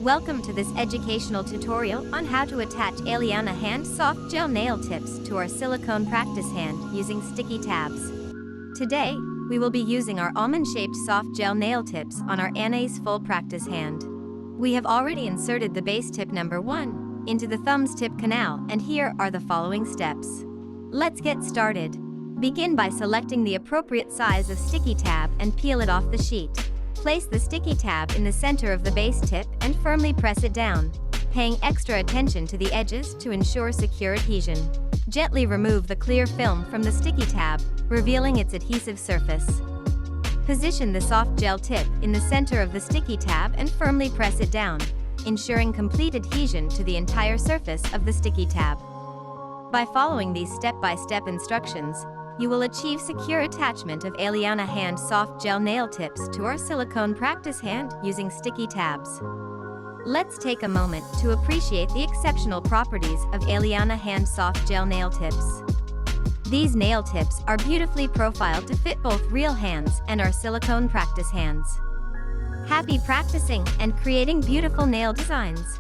Welcome to this educational tutorial on how to attach Aleana Hand Soft Gel Nail Tips to our Silicone Practice Hand using sticky tabs. Today, we will be using our Almond-shaped Soft Gel Nail Tips on our Anais full practice hand. We have already inserted the base tip number 1 into the thumbs tip canal, and here are the following steps. Let's get started. Begin by selecting the appropriate size of sticky tab and peel it off the sheet. Place the sticky tab in the center of the base tip and firmly press it down, paying extra attention to the edges to ensure secure adhesion. Gently remove the clear film from the sticky tab, revealing its adhesive surface. Position the soft gel tip in the center of the sticky tab and firmly press it down, ensuring complete adhesion to the entire surface of the sticky tab. By following these step-by-step instructions, you will achieve secure attachment of Aleana Hand Soft Gel Nail Tips to our Silicone Practice Hand using sticky tabs. Let's take a moment to appreciate the exceptional properties of Aleana Hand Soft Gel Nail Tips. These nail tips are beautifully profiled to fit both real hands and our silicone practice hands. Happy practicing and creating beautiful nail designs!